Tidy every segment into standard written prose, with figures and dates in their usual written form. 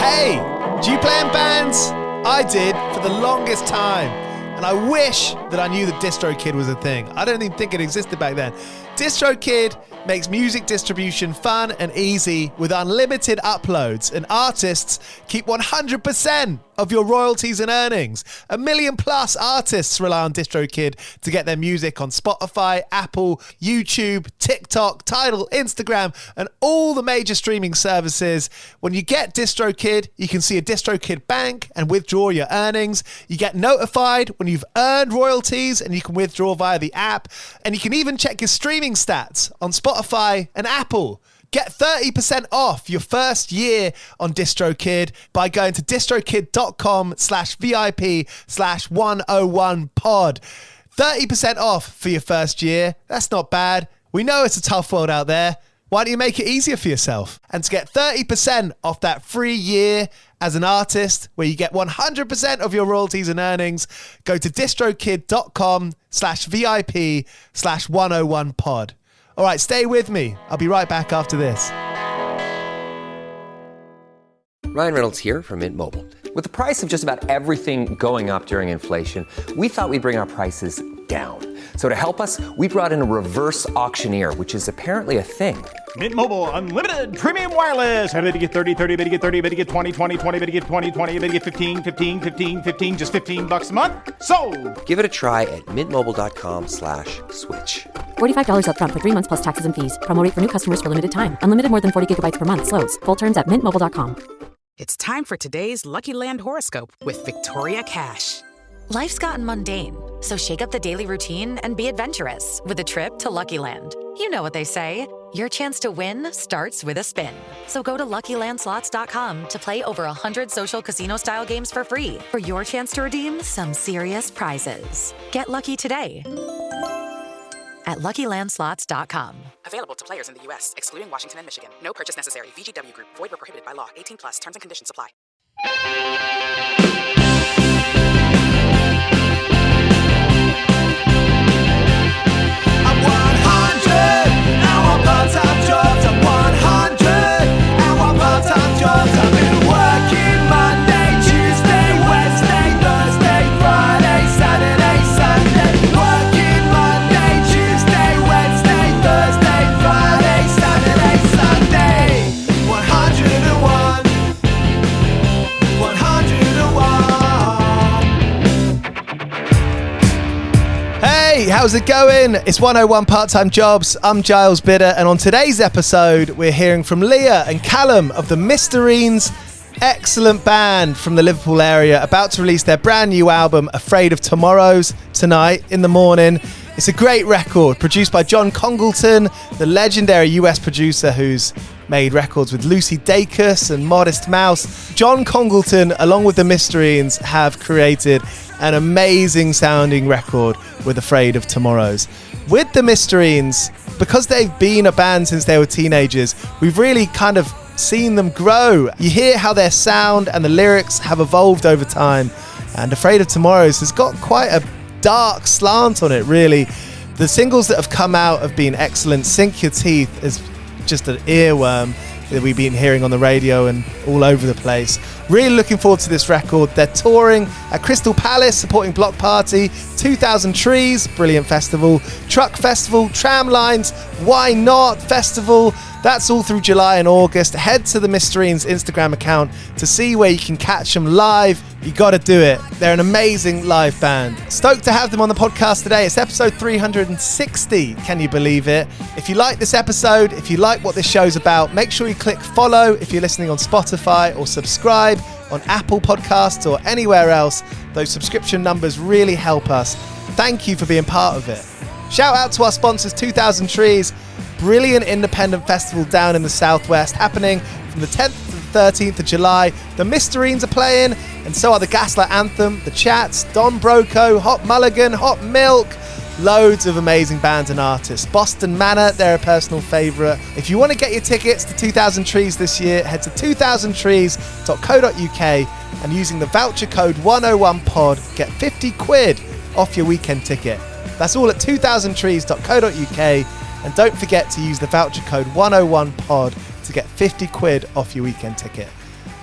Hey, do you play in bands? I did for the longest time. And I wish that I knew that DistroKid was a thing. I don't even think it existed back then. DistroKid makes music distribution fun and easy with unlimited uploads, and artists keep 100% of your royalties and earnings. 1 million plus artists rely on DistroKid to get their music on Spotify, Apple, YouTube, TikTok, Tidal, Instagram, and all the major streaming services. When you get DistroKid, you can see a DistroKid bank and withdraw your earnings. You get notified when you've earned royalties, and you can withdraw via the app. And you can even check your streaming stats on Spotify and Apple. Get 30% off your first year on DistroKid by going to distrokid.com/VIP/101pod. 30% off for your first year. That's not bad. We know it's a tough world out there. Why don't you make it easier for yourself? And to get 30% off that free year as an artist, where you get 100% of your royalties and earnings, go to distrokid.com/VIP/101pod. All right, stay with me. I'll be right back after this. Ryan Reynolds here from Mint Mobile. With the price of just about everything going up during inflation, we thought we'd bring our prices down. So to help us, we brought in a reverse auctioneer, which is apparently a thing. Mint Mobile Unlimited Premium Wireless. How to get 30, 30, bit to get 30, bit to get 20, 20, 20, bit to get 20, 20, bit to get 15, 15, 15, 15, just $15 a month? Sold! Give it a try at mintmobile.com/switch. $45 up front for 3 months plus taxes and fees. Promo rate for new customers for limited time. Unlimited more than 40 gigabytes per month. Slows full terms at mintmobile.com. It's time for today's Lucky Land horoscope with Victoria Cash. Life's gotten mundane, so shake up the daily routine and be adventurous with a trip to Lucky Land. You know what they say, your chance to win starts with a spin. So go to LuckyLandSlots.com to play over 100 social casino-style games for free for your chance to redeem some serious prizes. Get lucky today at LuckyLandSlots.com. Available to players in the U.S., excluding Washington and Michigan. No purchase necessary. VGW Group. Void where prohibited by law. 18 plus. Terms and conditions apply. I'm 100, I want part-time jobs. I'm 100, I want part-time jobs. I've been working Monday, Tuesday, Wednesday, Thursday, Friday, Saturday, Sunday. Working Monday, Tuesday, Wednesday, Thursday, Friday, Saturday, Sunday. 101, 101. Hey, how's it going? It's 101 Part-Time Jobs. I'm Giles Bidder, and on today's episode, we're hearing from Lia and Callum of the Mysterines, excellent band from the Liverpool area, about to release their brand new album, Afraid of Tomorrows, tonight in the morning. It's a great record, produced by John Congleton, the legendary US producer who's made records with Lucy Dacus and Modest Mouse. John Congleton, along with the Mysterines, have created an amazing sounding record with Afraid of Tomorrows. With the Mysterines, because they've been a band since they were teenagers, we've really kind of seen them grow. You hear how their sound and the lyrics have evolved over time, and Afraid of Tomorrows has got quite a dark slant on it, really. The singles that have come out have been excellent. Sink Your Teeth is just an earworm that we've been hearing on the radio and all over the place. Really looking forward to this record. They're touring at Crystal Palace, supporting Block Party, 2000 Trees, brilliant festival, Truck Festival, Tramlines, Why Not Festival. That's all through July and August. Head to the Mysterines Instagram account to see where you can catch them live. You gotta do it. They're an amazing live band. Stoked to have them on the podcast today. It's episode 360. Can you believe it? If you like this episode, if you like what this show's about, make sure you click follow if you're listening on Spotify, or subscribe on Apple Podcasts or anywhere else. Those subscription numbers really help us. Thank you for being part of it. Shout out to our sponsors, 2000 Trees, brilliant independent festival down in the southwest, happening from the 10th to the 13th of July. The Mysterines are playing, and so are the Gaslight Anthem, the Chats, Don Broco, Hot Mulligan, Hot Milk. Loads of amazing bands and artists. Boston Manor, they're a personal favourite. If you want to get your tickets to 2000 Trees this year, head to 2000trees.co.uk and using the voucher code 101pod, get 50 quid off your weekend ticket. That's all at 2000trees.co.uk, and don't forget to use the voucher code 101pod to get 50 quid off your weekend ticket.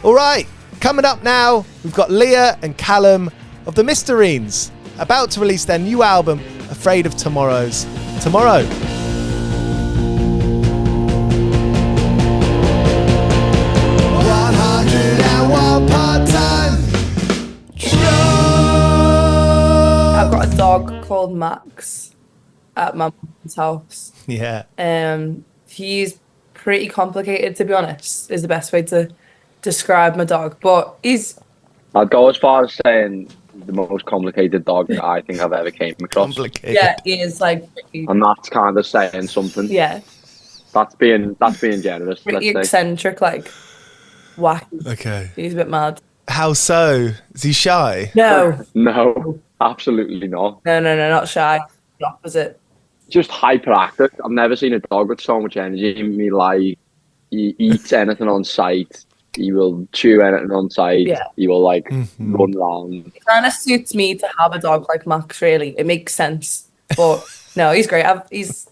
All right, coming up now, we've got Lia and Callum of the Mysterines about to release their new album, Afraid of Tomorrow. 101 part-time job. I've got a dog called Max at my mum's house. Yeah. He's pretty complicated, to be honest, is the best way to describe my dog. But he's... I'd go as far as saying the most complicated dog that I think I've ever came across. Complicated. Yeah, he is like... And that's kind of saying something. Yeah. That's being generous. Pretty let's say. eccentric, like wacky. Okay. He's a bit mad. How so? Is he shy? No. No, absolutely not. No, not shy. The opposite. Just hyperactive. I've never seen a dog with so much energy. He eats anything on sight. He will chew anything on sight. Yeah. He will run around. It kind of suits me to have a dog like Max, really. It makes sense. But no, he's great. He's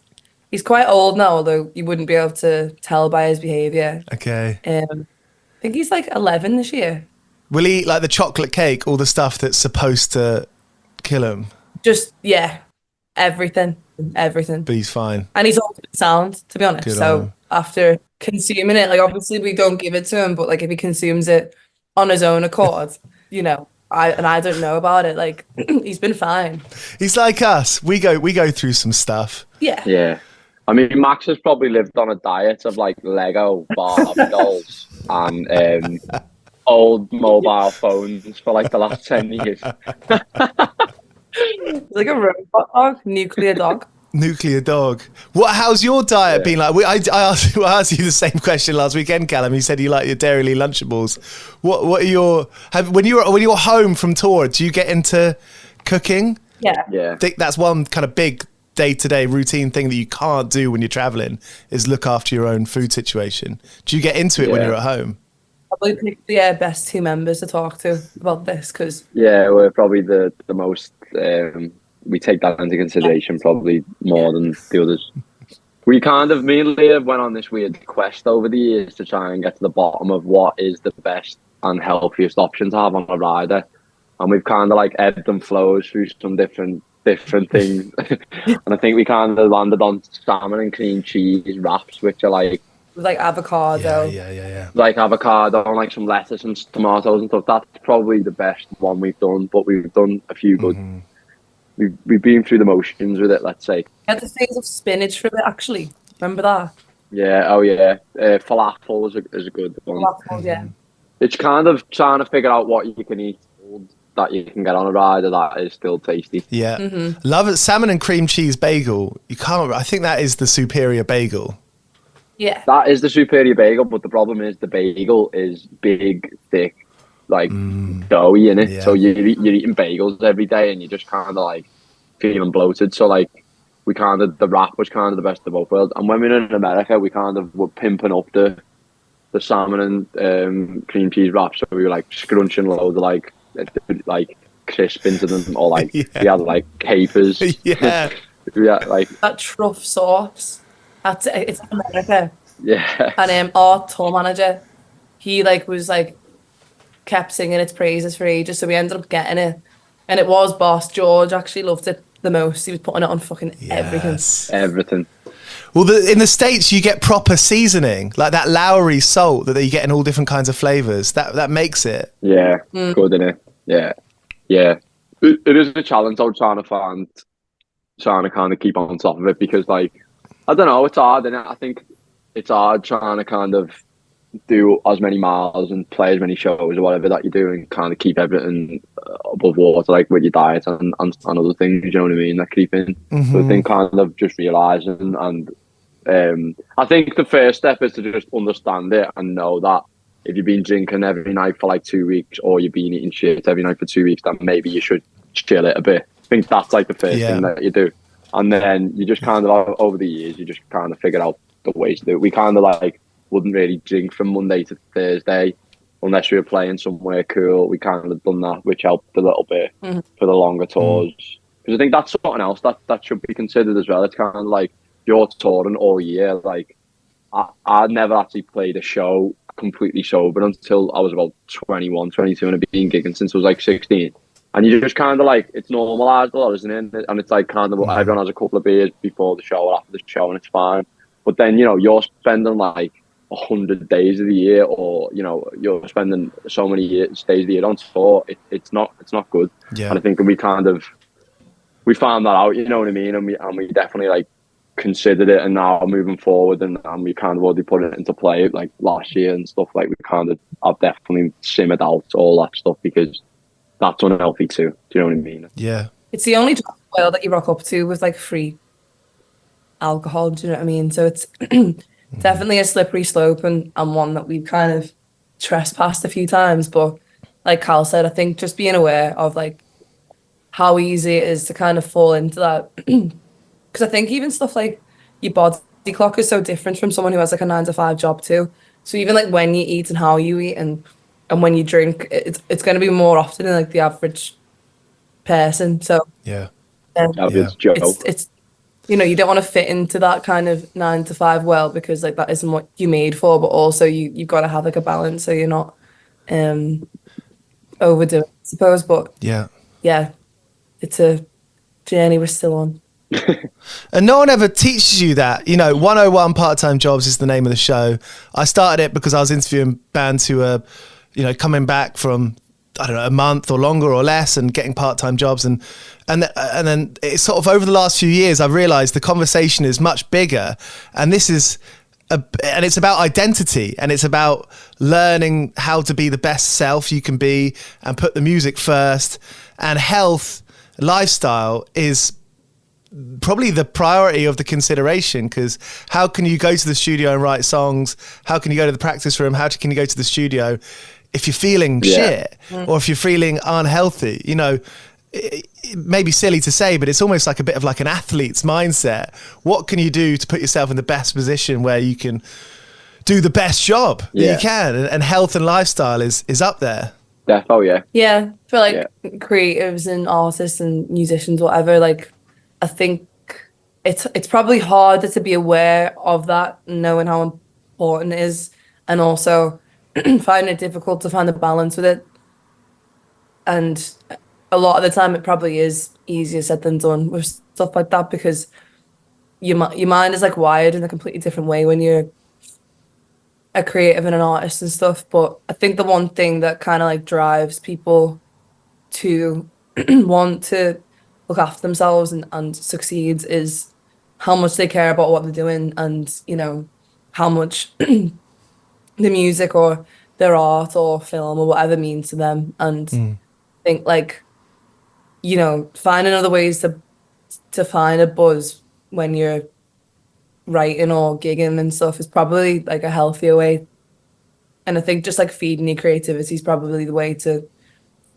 quite old now, although you wouldn't be able to tell by his behaviour. Okay. I think he's like 11 this year. Will he eat like the chocolate cake, all the stuff that's supposed to kill him? Just, yeah, everything. But he's fine. And he's always been sound, to be honest. Good on So him. after consuming it, like obviously we don't give it to him, but like if he consumes it on his own accord, you know, I don't know about it, like he's been fine. He's like us. We go through some stuff. Yeah. Yeah. I mean, Max has probably lived on a diet of like Lego, Barbie dolls, and old mobile phones for like the last 10 years. He's like a robot dog, nuclear dog. Nuclear dog. How's your diet been like? I asked you the same question last weekend, Callum. You said you like your Dairy Lee Lunchables. What are your when you're home from tour? Do you get into cooking? Yeah. Yeah. I think that's one kind of big day-to-day routine thing that you can't do when you're traveling is look after your own food situation. Do you get into it when you're at home? Probably pick the best two members to talk to about this because Yeah, we're probably the most. We take that into consideration probably more than the others. Me and Leah went on this weird quest over the years to try and get to the bottom of what is the best and healthiest option to have on a rider, and we've kind of like ebbed and flows through some different things. And I think we kind of landed on salmon and cream cheese wraps, which are like with like avocado. Yeah. like avocado and like some lettuce and tomatoes and stuff. That's probably the best one we've done, but we've done a few good. We've been through the motions with it, let's say. I had the phase of spinach for a bit, actually. Remember that? Yeah, oh yeah. Falafel is a good one. Falafel, yeah. It's kind of trying to figure out what you can eat that you can get on a rider that is still tasty. Yeah. Love it. Salmon and cream cheese bagel. I think that is the superior bagel. Yeah. That is the superior bagel, but the problem is the bagel is big, thick, like doughy in it. Yeah. So you're eating bagels every day and you're just kind of like feeling bloated. So like the wrap was kind of the best of both worlds. And when we were in America, we kind of were pimping up the salmon and cream cheese wraps. So we were like scrunching loads of like crisp into them, or like we had like capers. Yeah. Yeah, like That truff sauce. It's America. yeah. And our tour manager, he kept singing its praises for ages, so we ended up getting it. And it was Boss. George actually loved it the most. He was putting it on fucking Everything. Well, in the States, you get proper seasoning, like that Lowry salt that you get in all different kinds of flavours. That makes it. Yeah, good, innit? Yeah. It is a challenge though, trying to kind of keep on top of it, because like, I don't know, it's hard, innit? I think it's hard trying to kind of do as many miles and play as many shows or whatever that you do, and kind of keep everything above water, like with your diet and other things, you know what I mean, that creep in. So I think kind of just realising, and I think the first step is to just understand it and know that if you've been drinking every night for like 2 weeks, or you've been eating shit every night for 2 weeks, then maybe you should chill it a bit. I think that's like the first thing that you do. And then you just kind of, over the years, you just kind of figure out the ways to do it. We kind of like wouldn't really drink from Monday to Thursday unless we were playing somewhere cool. We kind of done that, which helped a little bit for the longer tours. Because I think that's something else that should be considered as well. It's kind of like you're touring all year. Like, I never actually played a show completely sober until I was about 21, 22, and I've been gigging since I was like 16. And you just kind of like, it's normalised a lot, isn't it? And it's like kind of everyone has a couple of beers before the show or after the show, and it's fine. But then, you know, you're spending like 100 days of the year, or, you know, you're spending so many days of the year on tour. It's not good. Yeah. And I think we found that out, you know what I mean? And we definitely like considered it, and now moving forward, and we kind of already put it into play like last year and stuff. Like, we kind of have definitely simmered out all that stuff, because that's unhealthy too. Do you know what I mean? Yeah. It's the only job well that you rock up to with like free alcohol. Do you know what I mean? So it's definitely a slippery slope, and one that we've kind of trespassed a few times. But like Cal said, I think just being aware of like how easy it is to kind of fall into that. Because I think even stuff like your body clock is so different from someone who has like a 9-to-5 job too. So even like when you eat and how you eat and when you drink, it's going to be more often than like the average person. So Yeah. Average Joe. it's you know, you don't want to fit into that kind of 9-to-5 well, because like that isn't what you're made for. But also you've got to have like a balance, so you're not overdoing it, I suppose. But Yeah. it's a journey we're still on. And no one ever teaches you that. You know, 101 Part-Time Jobs is the name of the show. I started it because I was interviewing bands who are, you know, coming back from, I don't know, a month or longer or less, and getting part-time jobs. And then it's sort of over the last few years, I've realized the conversation is much bigger. And this is, and it's about identity, and it's about learning how to be the best self you can be and put the music first. And health, lifestyle is probably the priority of the consideration, because how can you go to the studio and write songs? How can you go to the practice room? How can you go to the studio if you're feeling shit, or if you're feeling unhealthy? You know, it may be silly to say, but it's almost like a bit of like an athlete's mindset. What can you do to put yourself in the best position where you can do the best job that you can? And health and lifestyle is up there. Definitely, Yeah, for like creatives and artists and musicians, whatever, like I think it's probably harder to be aware of that, knowing how important it is, and also finding it difficult to find a balance with it. And a lot of the time it probably is easier said than done with stuff like that, because your mind is like wired in a completely different way when you're a creative and an artist and stuff. But I think the one thing that kind of like drives people to want to look after themselves and succeed is how much they care about what they're doing, and, you know, how much the music or their art or film or whatever means to them. And I think, like, you know, finding other ways to find a buzz when you're writing or gigging and stuff is probably like a healthier way. And I think just like feeding your creativity is probably the way to,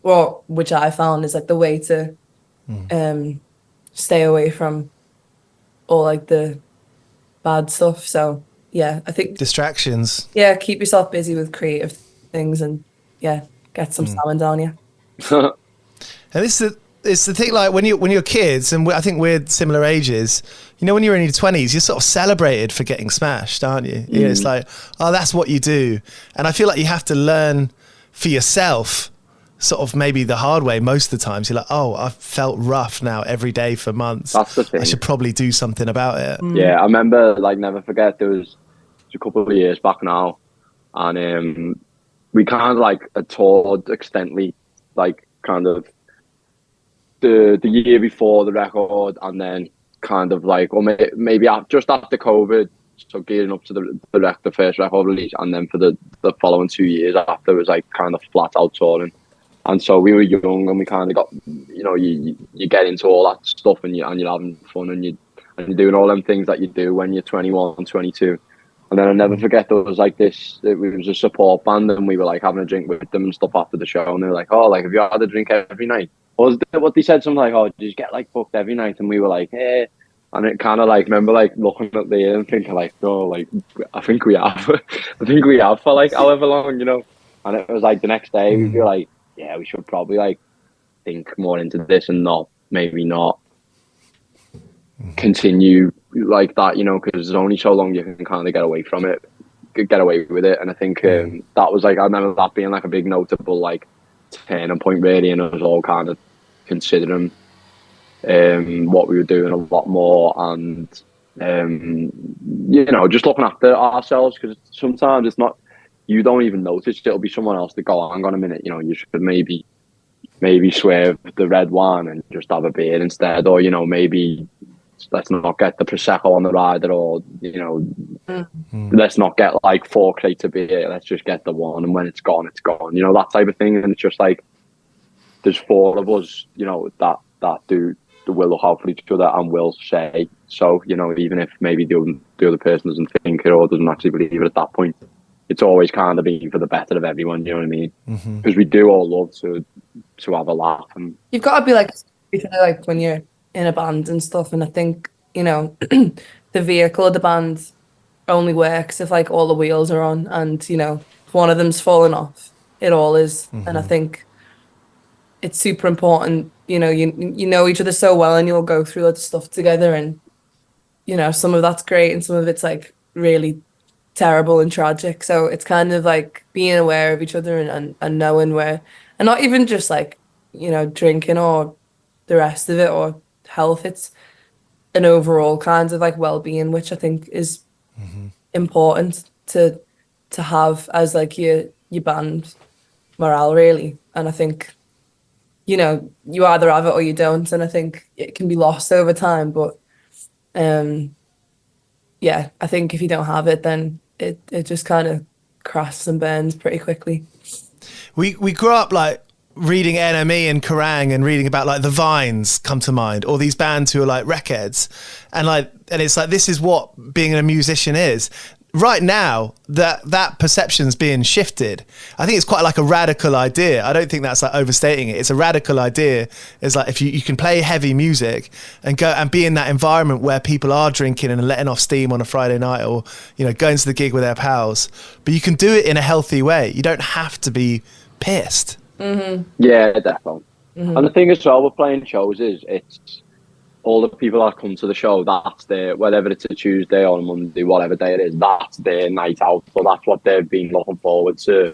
well, which I found is like the way to stay away from all like the bad stuff. So yeah, I think Distractions. yeah, keep yourself busy with creative things, and yeah, get some salmon down you. And it's the thing, like when you're kids, and I think we're similar ages, you know, when you're in your 20s, you're sort of celebrated for getting smashed, aren't you? You know, it's like, oh, that's what you do. And I feel like you have to learn for yourself, sort of maybe the hard way most of the times. You're like, oh, I've felt rough now every day for months. That's the thing. I should probably do something about it. Yeah, I remember, like, never forget, there was a couple of years back now, and we kind of like toured extensively, like kind of the year before the record, and then kind of like, or maybe just after COVID, so gearing up to the first record release, and then for the following 2 years after, it was like kind of flat out touring. And so we were young, and we kind of got, you know, you get into all that stuff, and you're having fun, and you're doing all them things that you do when you're 21, 22. And then I'll never forget, there was like this, it was a support band, and we were like having a drink with them and stuff after the show, and they were like, oh, like, have you had a drink every night? Or what they said, something like, oh, did you get like fucked every night? And we were like, eh. And it kind of like, remember like looking at the air and thinking like, oh, like, I think we have. I think we have for like however long, you know. And it was like the next day, we were like, yeah, we should probably like think more into this, and maybe not continue like that, you know, because there's only so long you can kind of get away from it. get away with it. And I think that was like, I remember that being like a big notable like turning point really, and us all kind of considering what we were doing a lot more, and you know, just looking after ourselves, because sometimes it's not, you don't even notice, it'll be someone else to go, hang on a minute, you know, you should maybe swerve the red wine and just have a beer instead, or you know, maybe let's not get the prosecco on the rider, or you know, let's not get like 4 crates of beer, let's just get the one, and when it's gone, you know, that type of thing. And it's just like there's 4 of us, you know, that do will look out for each other and will say so, you know, even if maybe the other person doesn't think it or doesn't actually believe it at that point, it's always kind of been for the better of everyone, you know what I mean? Because we do all love to have a laugh. And You've got to be like when you're in a band and stuff, and I think, you know, the vehicle of the band only works if like all the wheels are on, and you know, if one of them's falling off, it all is. And I think it's super important, you know, you know each other so well, and you'll go through lots of stuff together, and you know, some of that's great and some of it's like really terrible and tragic. So it's kind of like being aware of each other, and knowing where, and not even just like, you know, drinking or the rest of it or health, it's an overall kind of like well-being, which I think is important to have as like your band morale really. And I think, you know, you either have it or you don't, and I think it can be lost over time, but yeah, I think if you don't have it, then it just kind of crashes and burns pretty quickly. We grew up like reading NME and Kerrang and reading about like the Vines come to mind, or these bands who are like wreckheads, and it's like this is what being a musician is. Right now, that perception's being shifted. I think it's quite like a radical idea. I don't think that's like overstating it. It's a radical idea. It's like if you can play heavy music and go and be in that environment where people are drinking and letting off steam on a Friday night, or you know, going to the gig with their pals, but you can do it in a healthy way. You don't have to be pissed. Yeah, definitely. And the thing as well with playing shows is it's all the people that come to the show, that's their, whether it's a Tuesday or a Monday, whatever day it is, that's their night out. So that's what they've been looking forward to.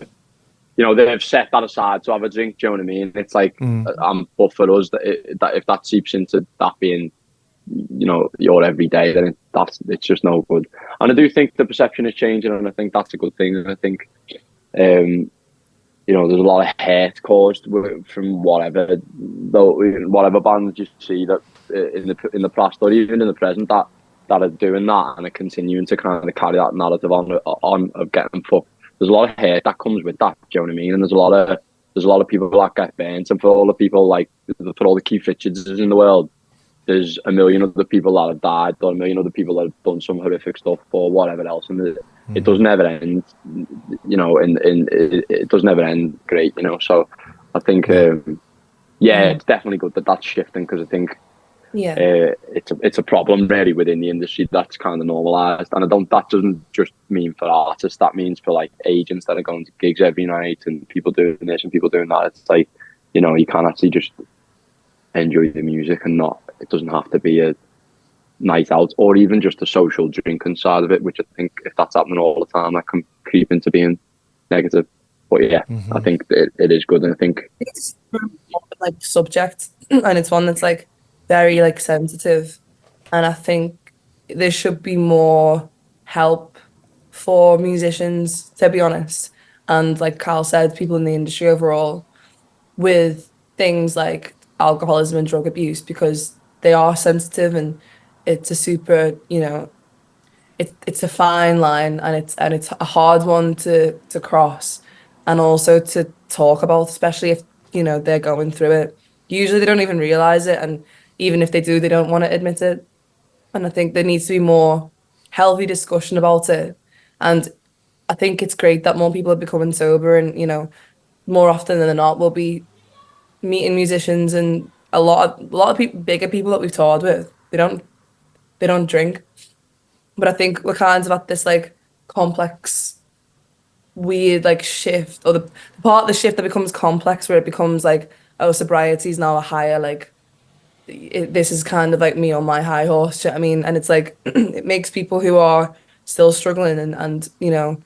You know, they've set that aside to have a drink, do you know what I mean? It's like, but for us, that if that seeps into that being, you know, your everyday, then it's just no good. And I do think the perception is changing, and I think that's a good thing. And I think, you know, there's a lot of hate caused from whatever bands you see that in the past or even in the present that are doing that and are continuing to kind of carry that narrative on of getting fucked. There's a lot of hate that comes with that, do you know what I mean? And there's a lot of people that get burnt, and for all the people like for all the Keith Richards in the world, there's a million other people that have died, or a million other people that have done some horrific stuff or whatever else, and it doesn't ever end, you know, it doesn't ever end great, you know. So I think, it's definitely good that that's shifting, because I think it's a problem really within the industry that's kind of normalised, and that doesn't just mean for artists, that means for like agents that are going to gigs every night and people doing this and people doing that. It's like, you know, you can actually just enjoy the music and it doesn't have to be a night out or even just a social drinking side of it, which I think if that's happening all the time, that can creep into being negative. But yeah, I think it is good, and I think it's like subject, and it's one that's like very like sensitive, and I think there should be more help for musicians, to be honest, and like Carl said, people in the industry overall, with things like alcoholism and drug abuse, because they are sensitive, and it's a super, you know, it's a fine line, and it's a hard one to cross, and also to talk about, especially if, you know, they're going through it. Usually they don't even realize it, and even if they do, they don't want to admit it. And I think there needs to be more healthy discussion about it. And I think it's great that more people are becoming sober, and, you know, more often than not, we'll be meeting musicians, and a lot of people, bigger people that we've toured with, they don't drink. But I think we're kind of at this like complex, weird like shift, or the part of the shift that becomes complex, where it becomes like, oh, sobriety is now a higher, like this is kind of like me on my high horse, do you know what I mean? And it's like it makes people who are still struggling and you know,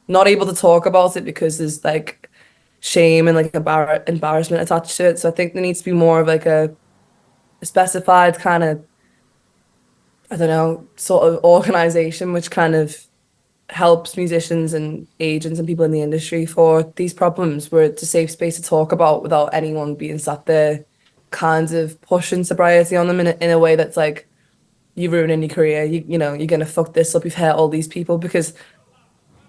not able to talk about it because there's like shame and like embarrassment attached to it. So I think there needs to be more of like a specified kind of, I don't know, sort of organization which kind of helps musicians and agents and people in the industry for these problems, where it's a safe space to talk about without anyone being sat there kind of pushing sobriety on them in a way that's like, you're ruining your career, you know, you're gonna fuck this up, you've hurt all these people. Because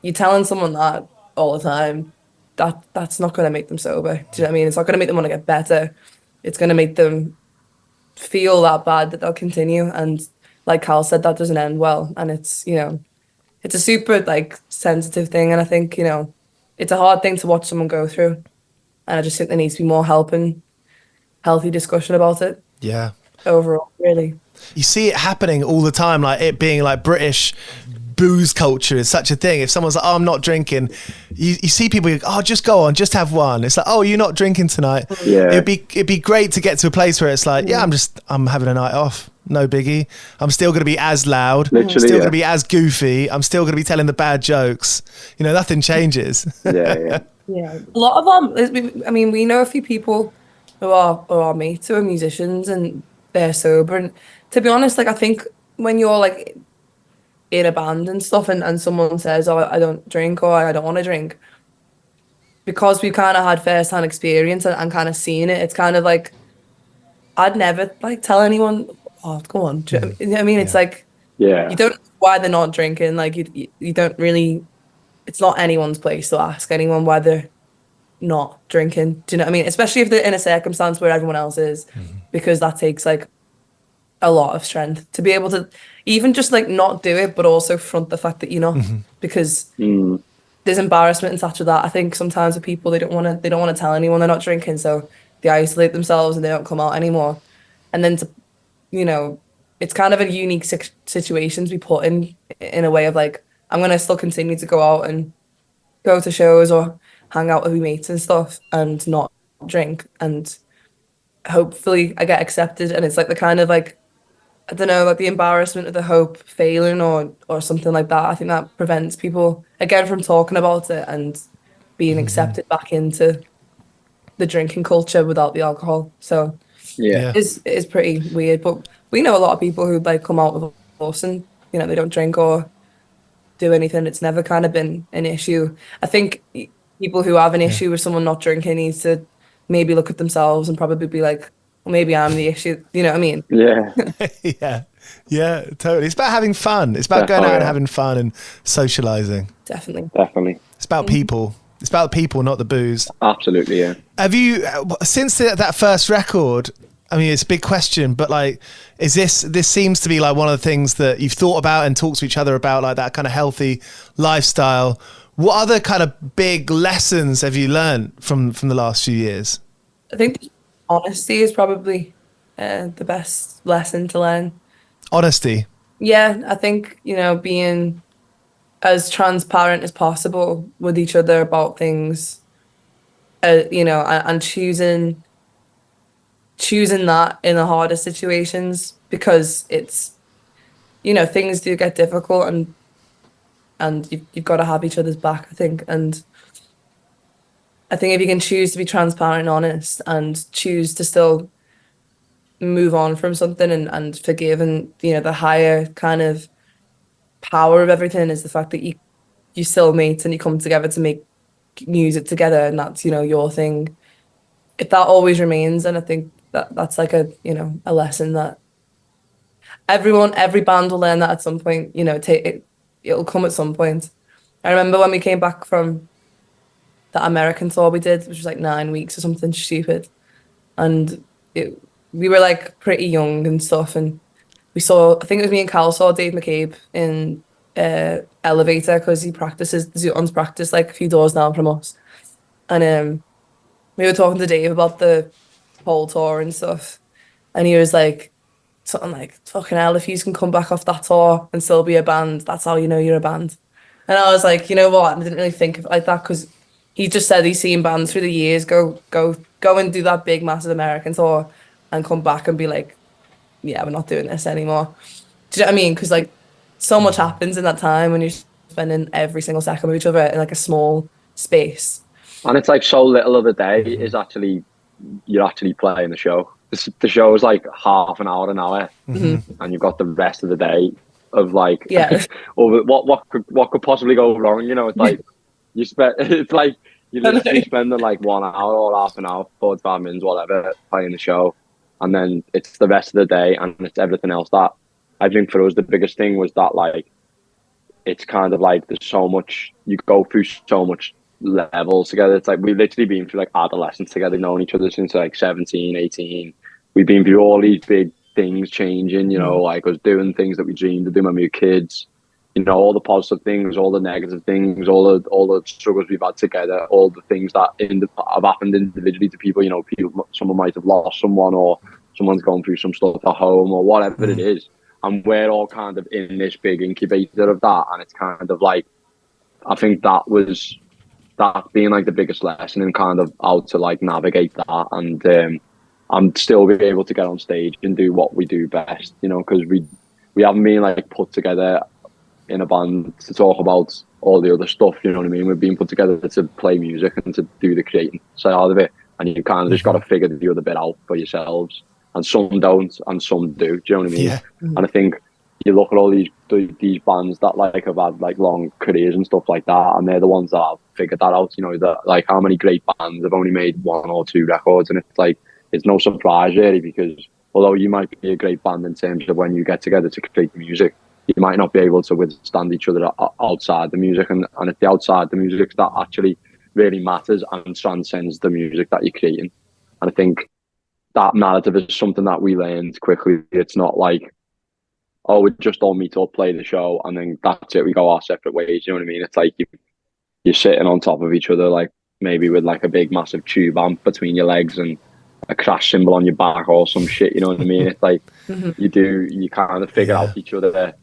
you're telling someone that all the time, that's not gonna make them sober. Do you know what I mean? It's not gonna make them want to get better. It's gonna make them feel that bad that they'll continue. And like Cal said, that doesn't end well. And it's, you know, it's a super like sensitive thing. And I think, you know, it's a hard thing to watch someone go through. And I just think there needs to be more help and healthy discussion about it. Yeah. Overall, really. You see it happening all the time, like it being like British booze culture is such a thing. If someone's like, oh, I'm not drinking, you see people go, oh, just go on, just have one. It's like, oh, you're not drinking tonight. Yeah. It'd be great to get to a place where it's like, yeah, I'm having a night off. No biggie. I'm still going to be as loud. Literally, still going to be as goofy. I'm still going to be telling the bad jokes. You know, nothing changes. Yeah. Yeah. A lot of them, I mean, we know a few people who are mates who are musicians and they're sober. And to be honest, like, I think when you're like in a band and stuff and someone says, oh, I don't drink or I don't want to drink, because we've kind of had first-hand experience and kind of seen it, it's kind of like, I'd never like tell anyone, oh, go on. Do you know what I mean? It's like, Yeah. you don't know why they're not drinking. Like you don't really, it's not anyone's place to ask anyone why they're not drinking. Do you know what I mean? Especially if they're in a circumstance where everyone else is, because that takes like a lot of strength to be able to even just like not do it, but also front the fact that you're not, because there's embarrassment attached to that. I think sometimes with people, they don't want to tell anyone they're not drinking, so they isolate themselves and they don't come out anymore. And then to, you know, it's kind of a unique situations we put in a way of like, I'm gonna still continue to go out and go to shows or hang out with my mates and stuff and not drink, and hopefully I get accepted. And it's like the kind of like, I don't know, like the embarrassment of the hope failing or something like that. I think that prevents people again from talking about it and being accepted back into the drinking culture without the alcohol. So Yeah. it's pretty weird. But we know a lot of people who like come out with us and, you know, they don't drink or do anything. It's never kind of been an issue. I think people who have an issue with someone not drinking needs to maybe look at themselves and probably be like, well, maybe I'm the issue. You know what I mean? Yeah. Yeah, totally. It's about having fun. It's about going out and having fun and socializing. Definitely. It's about people. It's about people, not the booze. Absolutely, yeah. Have you, since that first record, I mean, it's a big question, but like, is this seems to be like one of the things that you've thought about and talked to each other about, like that kind of healthy lifestyle. What other kind of big lessons have you learned from the last few years? I think honesty is probably the best lesson to learn. Honesty. Yeah, I think, you know, being as transparent as possible with each other about things, you know, and choosing that in the hardest situations, because it's, you know, things do get difficult and you've got to have each other's back, I think. And I think if you can choose to be transparent and honest and choose to still move on from something and forgive, and, you know, the higher kind of power of everything is the fact that you still mates and you come together to make music together, and that's, you know, your thing. If that always remains, and I think that's like a, you know, a lesson that every band will learn that at some point, you know, it'll come at some point. I remember when we came back from that American tour we did, which was like 9 weeks or something stupid, and we were like pretty young and stuff, and we saw, I think it was me and Cal saw Dave McCabe in Elevator, because he practices, the Zootons practice like a few doors down from us. And we were talking to Dave about the whole tour and stuff. And he was like, something like, fucking hell, if you can come back off that tour and still be a band, that's how you know you're a band. And I was like, you know what? I didn't really think of it like that, because he just said he's seen bands through the years go and do that big, massive American tour and come back and be like, yeah, we're not doing this anymore. Do you know what I mean? Because like so much happens in that time when you're spending every single second with each other in like a small space. And it's like so little of the day is actually, you're actually playing the show. The show is like half an hour, and you've got the rest of the day of like, over what could possibly go wrong? You know, it's like it's like you're literally spending like 1 hour or half an hour, 45 minutes, whatever, playing the show, and then it's the rest of the day, and it's everything else. That I think for us the biggest thing was that like it's kind of like there's so much, you go through so much levels together. It's like we've literally been through like adolescence together, known each other since like 17, 18. We've been through all these big things changing, you know, like us doing things that we dreamed of doing when we were kids, you know, all the positive things, all the negative things, all the struggles we've had together, all the things that have happened individually to people, you know, someone might have lost someone, or someone's going through some stuff at home, or whatever it is. And we're all kind of in this big incubator of that. And it's kind of like, I think that being like the biggest lesson, and kind of how to like navigate that, and still be able to get on stage and do what we do best, you know, because we haven't been like put together in a band to talk about all the other stuff, you know what I mean? We've been put together to play music and to do the creating side of it, and you kind of just got to figure the other bit out for yourselves, and some don't and some do you know what I mean? And I think you look at all these bands that like have had like long careers and stuff like that, and they're the ones that have figured that out, you know, that like how many great bands have only made 1 or 2 records, and it's like it's no surprise really, because although you might be a great band in terms of when you get together to create the music, you might not be able to withstand each other outside the music, and it's the outside the music that actually really matters and transcends the music that you're creating. And I think that narrative is something that we learned quickly. It's not like, oh, we just all meet up, play the show, and then that's it, we go our separate ways, you know what I mean? It's like you're sitting on top of each other, like maybe with like a big massive tube amp between your legs and a crash cymbal on your back or some shit, you know what I mean? It's like you kind of figure out each other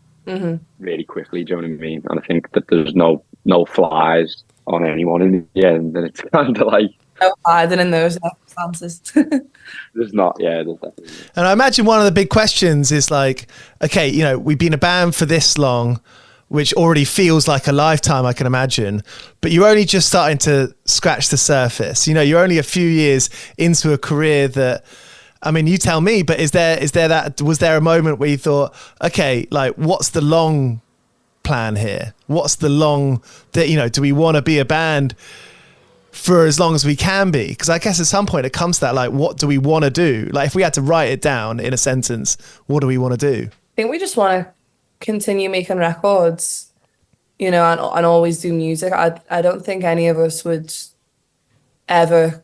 really quickly, do you know what I mean? And I think that there's no flies on anyone in the end, and it's kind of like no hiding in those circumstances. there's definitely. And I imagine one of the big questions is like, okay, you know, we've been a band for this long, which already feels like a lifetime, I can imagine, but you're only just starting to scratch the surface. You know, you're only a few years into a career that, I mean, you tell me, but was there a moment where you thought, okay, like what's the long plan here? What's the long, that, you know, do we want to be a band for as long as we can be? Because I guess at some point it comes to that, like, what do we want to do? Like if we had to write it down in a sentence, what do we want to do? I think we just want to continue making records, you know, and always do music. I don't think any of us would ever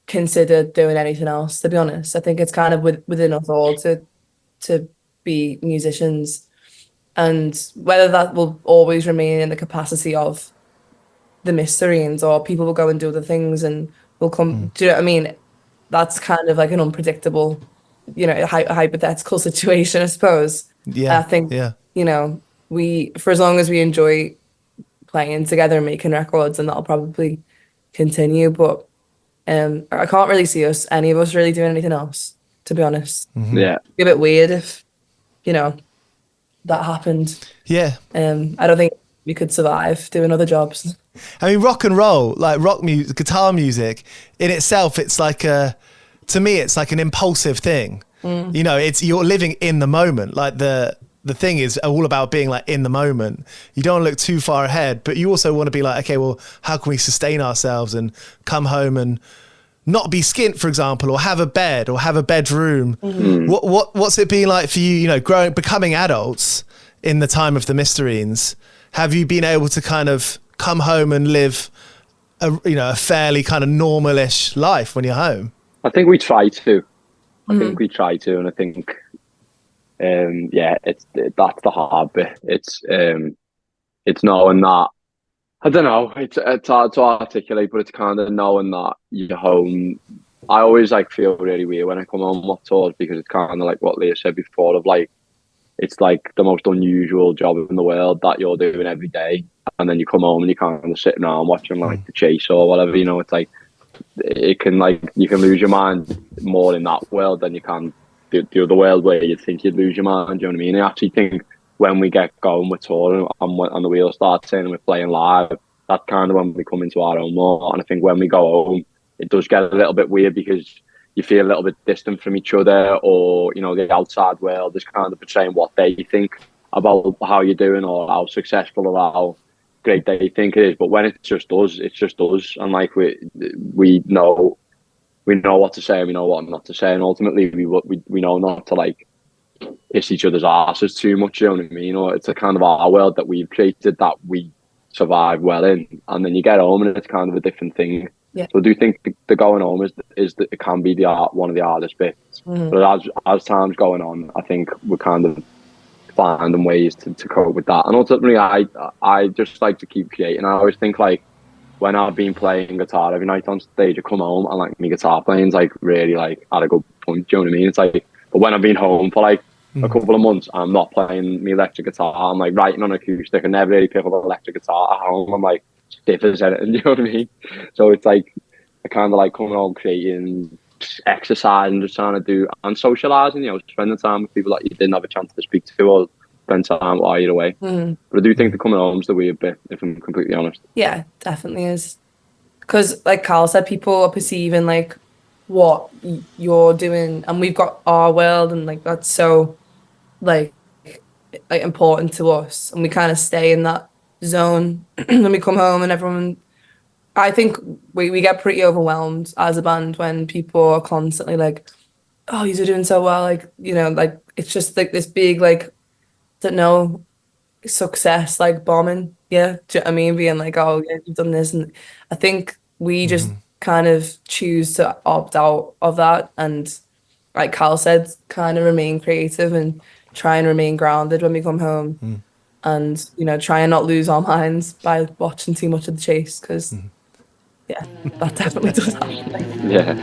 consider doing anything else, to be honest. I think it's kind of within us all to be musicians, and whether that will always remain in the capacity of the Mysterines, or people will go and do other things and will come, do you know what I mean? That's kind of like an unpredictable, you know, hypothetical situation, I suppose. Yeah, I think, you know, for as long as we enjoy playing together and making records, and that'll probably continue. But I can't really see any of us really doing anything else, to be honest. Yeah. It'd be a bit weird if, you know, that happened. Yeah. I don't think we could survive doing other jobs. I mean, rock and roll, like rock music, guitar music in itself, it's like to me, it's like an impulsive thing. You know, you're living in the moment. Like the thing is all about being like in the moment. You don't want to look too far ahead, but you also want to be like, okay, well, how can we sustain ourselves and come home and not be skint, for example, or have a bed or have a bedroom. What's it been like for you, you know, becoming adults in the time of the Mysterines? Have you been able to kind of come home and live a fairly kind of normal-ish life when you're home? I think we try to. And I think that's the hard bit. It's knowing that, I don't know, it's hard to articulate, but it's kind of knowing that you're home. I always like feel really weird when I come home off tours, because it's kind of like what Lia said before, of like, it's like the most unusual job in the world that you're doing every day, and then you come home and you're kind of sitting around watching like The Chase or whatever, you know. It's like, it can, like, you can lose your mind more in that world than you can the other world where you think you'd lose your mind, do you know what I mean? I actually think when we get going, we're touring, and the wheels start turning, we're playing live. That's kind of when we come into our own more. And I think when we go home, it does get a little bit weird because you feel a little bit distant from each other, or the outside world is kind of portraying what they think about how you're doing, or how successful or how great they think it is. But when it's just us, and like we know what to say and we know what not to say, and ultimately we know not to like piss each other's asses too much. You know what I mean? Or it's a kind of our world that we've created that we survive well in, and then you get home and it's kind of a different thing. Yeah. So I do think the going home is that it can be one of the hardest bits. But as time's going on, I think we're kind of finding ways to cope with that. And ultimately, I just like to keep creating. I always think like when I've been playing guitar every night on stage, I come home and like my guitar playing's like really like at a good point. Do you know what I mean? It's like, but when I've been home for like a couple of months, I'm not playing my electric guitar. I'm like writing on acoustic. I never really pick up an electric guitar at home. I'm like stiff as anything. You know what I mean? So it's like I kind of like coming home, creating, exercising, just trying to do and socialising. Spending time with people that you didn't have a chance to speak to or spend time while you're away. But I do think the coming home's the weird bit, if I'm completely honest. Yeah, definitely is. Because like Carl said, people are perceiving like what you're doing, and we've got our world, and like that's so like important to us, and we kind of stay in that zone when we come home, and everyone, I think we get pretty overwhelmed as a band when people are constantly like, oh, you're doing so well, like like it's just like this big like, don't know, success like bombing. Yeah, do you know what I mean? Being like, oh yeah, you've done this, and I think we just kind of choose to opt out of that, and like Carl said, kind of remain creative and try and remain grounded when we come home, and try and not lose our minds by watching too much of The Chase, because yeah, that definitely does happen. Yeah.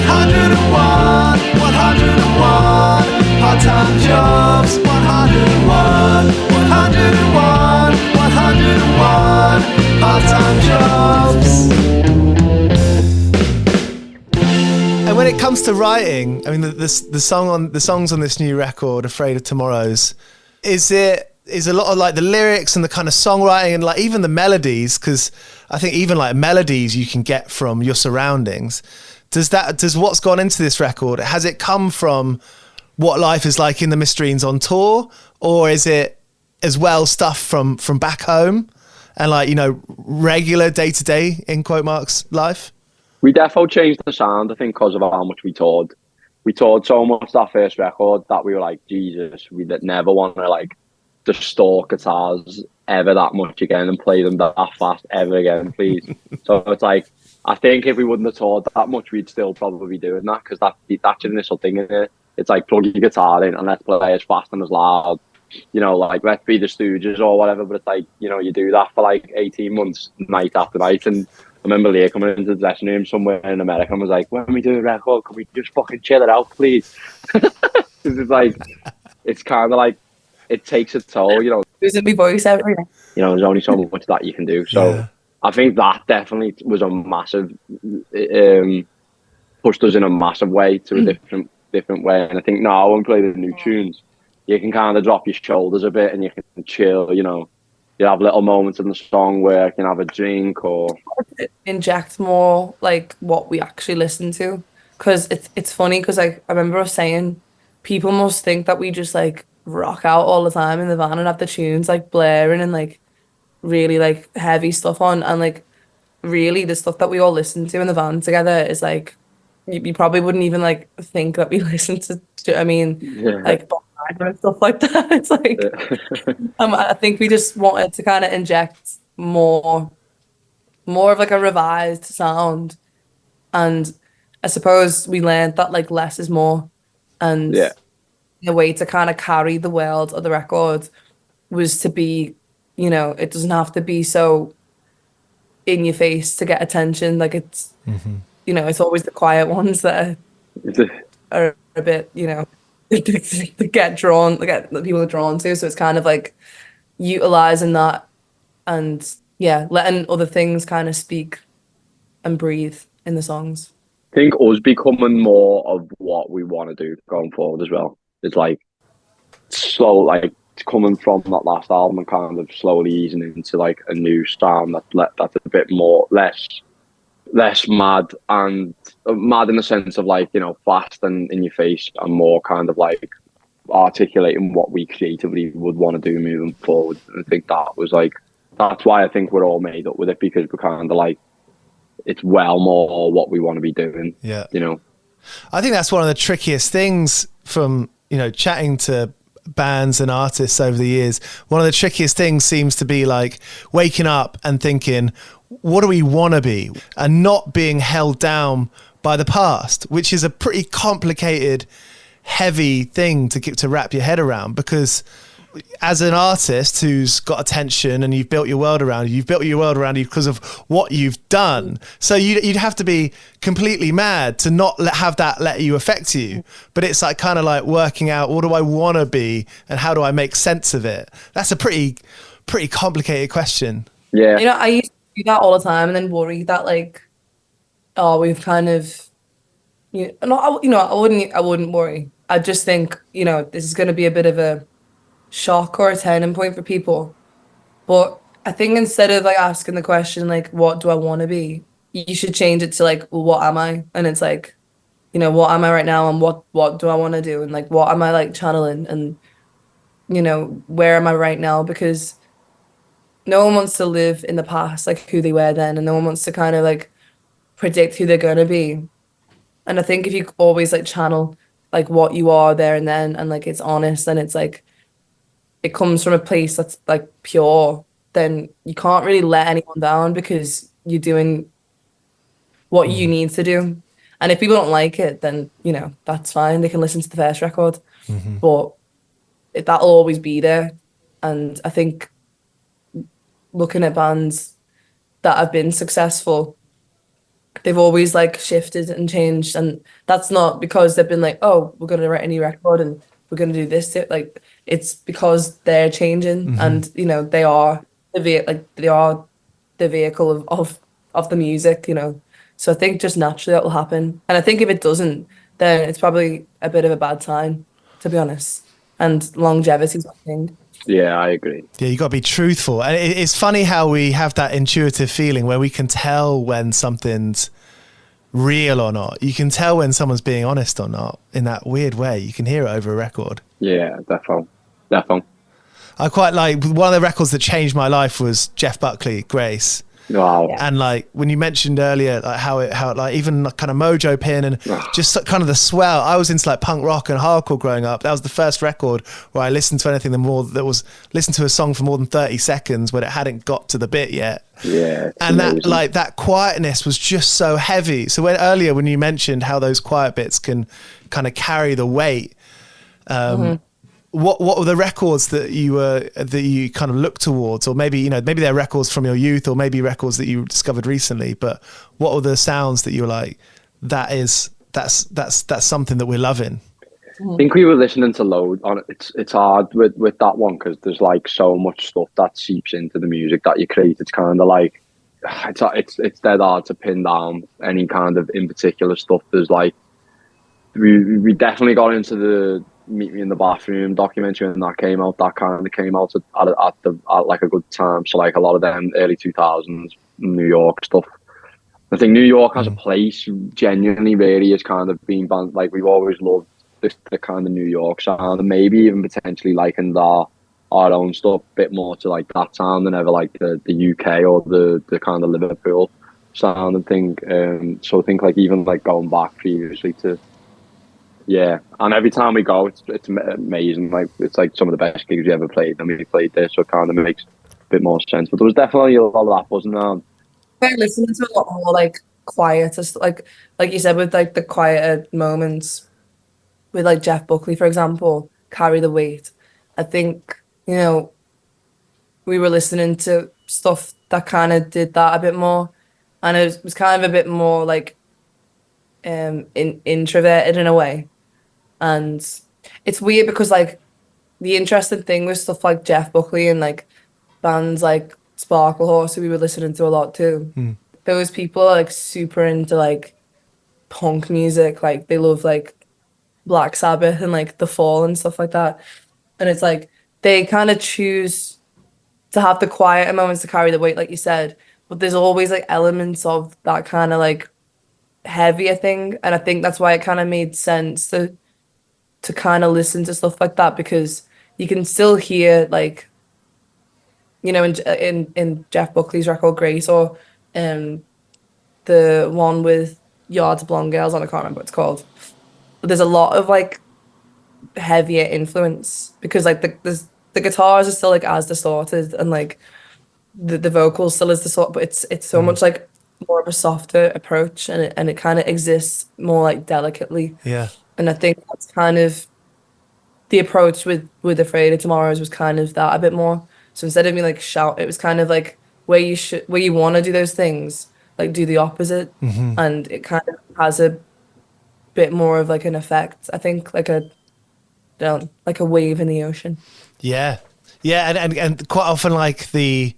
101, 101, part-time jobs, 101, 101, 101, part-time jobs. And when it comes to writing, I mean, the songs on this new record, Afraid of Tomorrow's, is a lot of like the lyrics and the kind of songwriting and like even the melodies, because I think even like melodies you can get from your surroundings. Does what's gone into this record, has it come from what life is like in the Mysterines on tour, or is it as well stuff from back home and like regular day-to-day in quote marks life? We definitely changed the sound, I think, because of how much we toured. We toured so much that first record that we were like, Jesus, we never want to like distort guitars ever that much again and play them that fast ever again, please. So it's like, I think if we wouldn't have toured that much, we'd still probably be doing that, because that's the initial thing in it. It's like plug your guitar in and let's play as fast and as loud, like let's be the Stooges or whatever. But it's like, you do that for like 18 months, night after night. And I remember Lia coming into the dressing room somewhere in America and was like, when we do a record, can we just fucking chill it out, please? It's like, it's kind of like, it takes a toll, Losing my voice every day. There's only so much that you can do. So yeah. I think that definitely was a massive, pushed us in a massive way to a different way. And I think now when we play the new tunes, you can kind of drop your shoulders a bit and you can chill, you have little moments in the song where you can have a drink or inject more like what we actually listen to. Because it's funny, because I remember us saying people must think that we just like rock out all the time in the van and have the tunes like blaring and like really like heavy stuff on, and like really the stuff that we all listen to in the van together is like you probably wouldn't even like think that we listen to, do you know what I mean? Yeah. Like and stuff like that. It's like I think we just wanted to kind of inject more of like a revised sound, and I suppose we learned that like less is more, and the way to kind of carry the world of the record was to be, it doesn't have to be so in your face to get attention. Like it's, it's always the quiet ones that are a bit, that people are drawn to. So it's kind of like utilizing that and letting other things kind of speak and breathe in the songs. I think us becoming more of what we want to do going forward as well. It's like slow, like coming from that last album and kind of slowly easing into like a new sound that's a bit more less mad, and mad in the sense of like, you know, fast and in your face, and more kind of like articulating what we creatively would want to do moving forward. And I think that was like, that's why I think we're all made up with it, because we're kind of like, it's well more what we want to be doing. Yeah. You know, I think that's one of the trickiest things from, you know, chatting to bands and artists over the years. One of the trickiest things seems to be like waking up and thinking, what do we want to be? And not being held down by the past, which is a pretty complicated, heavy thing to wrap your head around, because as an artist who's got attention and you've built your world around you because of what you've done. So you'd have to be completely mad to not have that let you affect you. But it's like kind of like working out, what do I want to be and how do I make sense of it? That's a pretty complicated question. Yeah. You know, I used to do that all the time and then worry that like, oh, we've kind of, I wouldn't worry. I just think, you know, this is going to be a bit of a shock or a turning point for people. But I think instead of like asking the question like, what do I want to be, you should change it to like, well, what am I? And it's like, you know, what am I right now, and what do I want to do, and like what am I like channeling, and you know, where am I right now? Because no one wants to live in the past like who they were then, and no one wants to kind of like predict who they're going to be. And I think if you always like channel like what you are there and then, and like it's honest, and it's like it comes from a place that's like pure, then you can't really let anyone down, because you're doing what you need to do. And if people don't like it, then, you know, that's fine. They can listen to the first record. But that'll always be there. And I think looking at bands that have been successful, they've always like shifted and changed. And that's not because they've been like, oh, we're going to write a new record and we're going to do this. Like, it's because they're changing, and you know, they are the vehicle of the music, you know. So I think just naturally that will happen. And I think if it doesn't, then it's probably a bit of a bad time, to be honest. And longevity is a thing. Yeah, I agree. Yeah, you got to be truthful. And it's funny how we have that intuitive feeling where we can tell when something's real or not. You can tell when someone's being honest or not in that weird way. You can hear it over a record. Yeah, definitely. I quite like, one of the records that changed my life was Jeff Buckley, Grace. Wow. And like when you mentioned earlier, like how like even like kind of Mojo Pin and just kind of the swell. I was into like punk rock and hardcore growing up. That was the first record where I listened to anything listened to a song for more than 30 seconds when it hadn't got to the bit yet. Yeah. And amazing. That like that quietness was just so heavy. So when you mentioned how those quiet bits can kind of carry the weight, What were the records that you kind of looked towards, or maybe they're records from your youth, or maybe records that you discovered recently? But what were the sounds that you were like, that's something that we're loving? I think we were listening to load on it. It's hard with that one, because there's like so much stuff that seeps into the music that you create. It's kind of like it's dead hard to pin down any kind of in particular stuff. There's like we definitely got into the Meet Me in the Bathroom documentary, and that came out at like a good time. So like a lot of them early 2000s New York stuff. I think New York as a place genuinely really has kind of been like, we've always loved the kind of New York sound, and maybe even potentially likened our own stuff a bit more to like that sound than ever like the UK or the kind of Liverpool sound and thing. So I think like even like going back previously to, yeah, and every time we go, it's amazing. Like it's like some of the best gigs we ever played, and we played there, so it kind of makes a bit more sense. But there was definitely a lot of that buzzing around. I'm listening to a lot more like quieter, like you said, with like the quieter moments, with like Jeff Buckley, for example, Carry the Weight. I think, you know, we were listening to stuff that kind of did that a bit more, and it was kind of a bit more like introverted in a way. And it's weird because like the interesting thing with stuff like Jeff Buckley and like bands like Sparkle Horse, who we were listening to a lot too, those people are like super into like punk music. Like they love like Black Sabbath and like The Fall and stuff like that. And it's like they kind of choose to have the quieter moments to carry the weight, like you said, but there's always like elements of that kind of like heavier thing. And I think that's why it kind of made sense to kind of listen to stuff like that, because you can still hear like, you know, in Jeff Buckley's record Grace, or the one with Yards of Blonde Girls on, I can't remember what it's called. But there's a lot of like heavier influence, because like the guitars are still like as distorted, and like the vocals still is distorted, but it's so much like more of a softer approach, and it kind of exists more like delicately. Yeah. And I think that's kind of the approach with Afraid of Tomorrows, was kind of that a bit more. So instead of me like shout, it was kind of like where you want to do those things, like do the opposite, and it kind of has a bit more of like an effect. I think like a wave in the ocean. Yeah, and quite often like the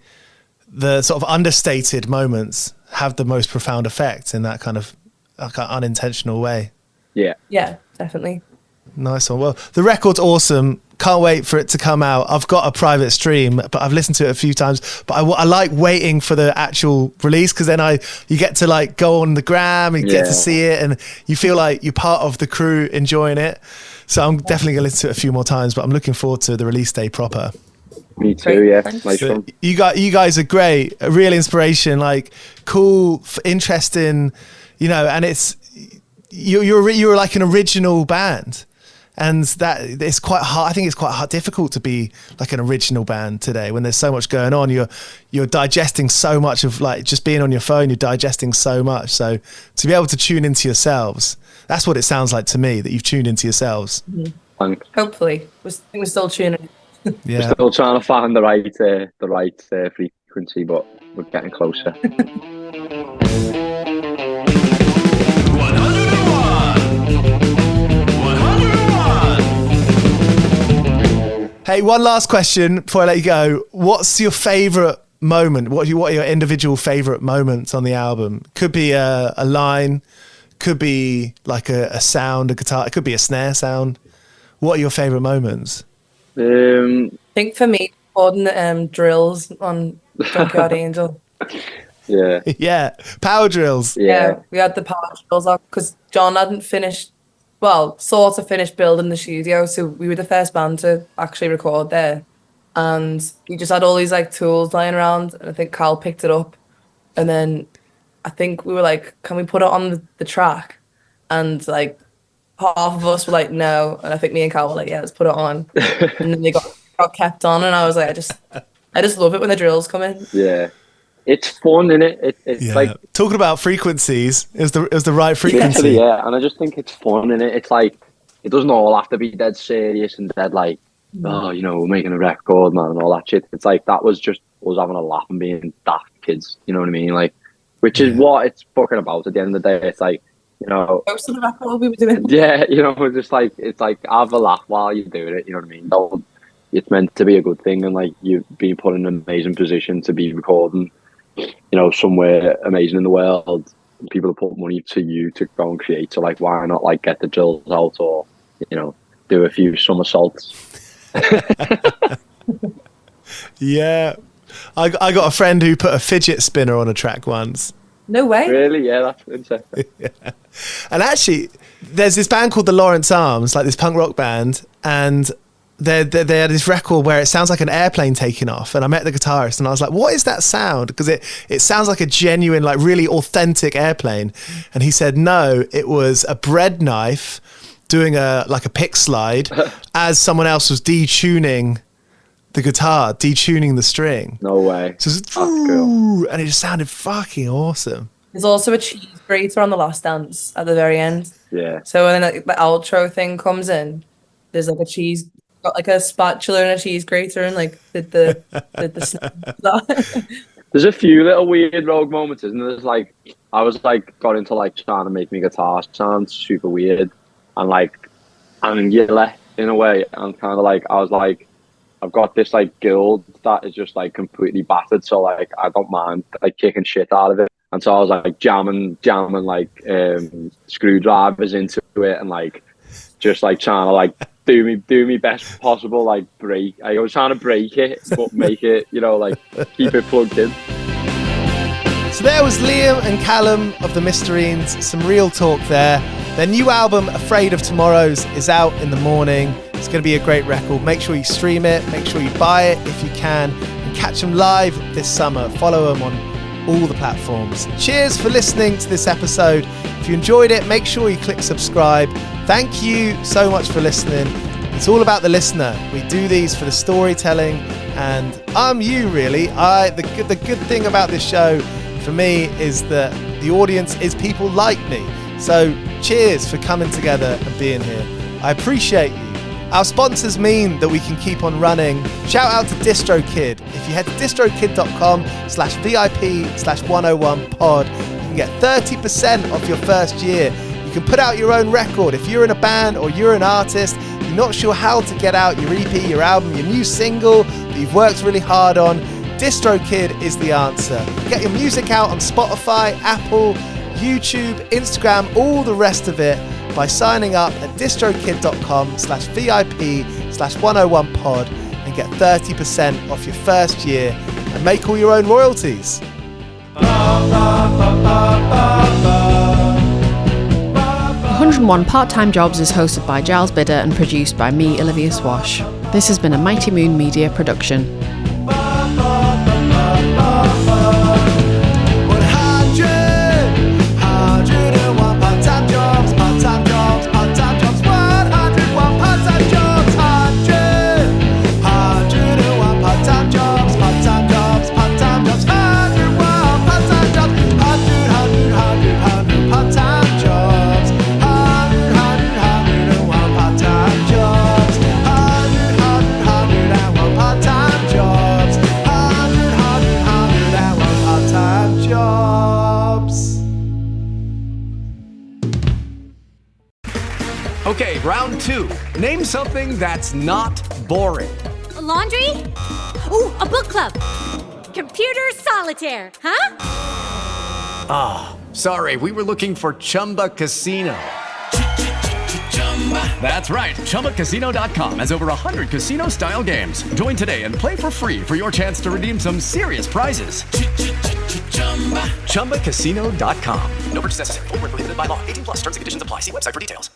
sort of understated moments have the most profound effect in that kind of like an unintentional way. Yeah, definitely. Nice one. Well, the record's awesome. Can't wait for it to come out. I've got a private stream, but I've listened to it a few times. But I like waiting for the actual release, because then you get to like go on the gram and get to see it, and you feel like you're part of the crew enjoying it. So I'm definitely going to listen to it a few more times, but I'm looking forward to the release day proper. Me too, yeah. Nice one. You guys are great. A real inspiration, like cool, interesting, you know, and it's you're like an original band. And that it's quite hard. I think it's quite hard, difficult to be like an original band today when there's so much going on. You're digesting so much of like just being on your phone. You're digesting so much. So to be able to tune into yourselves, that's what it sounds like to me, that you've tuned into yourselves. Thanks. Hopefully, we're still tuning. Yeah, we're still trying to find the right frequency, but we're getting closer. Hey, one last question before I let you go. What's your favourite moment? What are your individual favourite moments on the album? Could be a line, could be like a sound, a guitar, it could be a snare sound. What are your favourite moments? I think for me, recording the drills on Junkyard Angel. Yeah. Yeah, power drills. Yeah, we had the power drills off because John hadn't finished, well, sort of finished building the studio, so we were the first band to actually record there. And we just had all these like tools lying around, and I think Carl picked it up, and then I think we were like, can we put it on the track? And like half of us were like, no, and I think me and Carl were like, yeah, let's put it on. And then they got kept on, and I was like, I just love it when the drills come in. Yeah, it's fun, innit? It's like talking about frequencies. It was the right frequency. Yeah, and I just think it's fun, innit? It's like it doesn't all have to be dead serious and dead like, oh, you know, we're making a record, man, and all that shit. It's like that was just us having a laugh and being daft kids. You know what I mean? Like, which is what it's fucking about. At the end of the day, it's like, you know, most of the record we were doing. Yeah, you know, just like it's like have a laugh while you're doing it. You know what I mean? It's meant to be a good thing, and like you've been put in an amazing position to be recording, you know, somewhere amazing in the world. People have put money to you to go and create. So like, why not like get the drills out, or you know, do a few somersaults? Yeah, I got a friend who put a fidget spinner on a track once. No way. Really? Yeah, that's interesting. Yeah. And actually, there's this band called the Lawrence Arms, like this punk rock band, and they had this record where it sounds like an airplane taking off. And I met the guitarist, and I was like, "What is that sound?" Because it sounds like a genuine, like really authentic airplane. And he said, "No, it was a bread knife doing a pick slide as someone else was detuning the guitar, detuning the string." No way. So it was, cool. And it just sounded fucking awesome. There's also a cheese grater on The Last Dance at the very end. Yeah. So when like, the outro thing comes in, there's like got like a spatula and a cheese grater, and like the There's a few little weird rogue moments, isn't there? There's like I was like got into like trying to make my guitar sound super weird, and yellow in a way, and kind of like I was like, I've got this like guild that is just like completely battered, so like I don't mind like kicking shit out of it. And so I was like jamming like screwdrivers into it, and like just like trying to like do me best possible like break. I was trying to break it, but make it, you know, like keep it plugged in. So there was Lia and Callum of the Mysterines, some real talk there. Their new album, Afraid of Tomorrows, is out in the morning. It's going to be a great record. Make sure you stream it, make sure you buy it if you can, and catch them live this summer. Follow them on all the platforms. Cheers for listening to this episode. If you enjoyed it, make sure you click subscribe. Thank you so much for listening. It's all about the listener. We do these for the storytelling, and I'm you really. The good thing about this show for me is that the audience is people like me. So cheers for coming together and being here. I appreciate you. Our sponsors mean that we can keep on running. Shout out to DistroKid. If you head to distrokid.com/VIP/101pod, you can get 30% off your first year. You can put out your own record. If you're in a band or you're an artist, you're not sure how to get out your EP, your album, your new single that you've worked really hard on, DistroKid is the answer. Get your music out on Spotify, Apple, YouTube, Instagram, all the rest of it by signing up at distrokid.com/VIP/101pod and get 30% off your first year and make all your own royalties. 101 Part-Time Jobs is hosted by Giles Bidder and produced by me, Olivia Swash. This has been a Mighty Moon Media production. Okay, round two. Name something that's not boring. A laundry? Ooh, a book club. Computer solitaire, huh? Ah, oh, sorry, we were looking for Chumba Casino. That's right, ChumbaCasino.com has over 100 casino-style games. Join today and play for free for your chance to redeem some serious prizes. ChumbaCasino.com. No purchase necessary. Void where prohibited by law. 18+ terms and conditions apply. See website for details.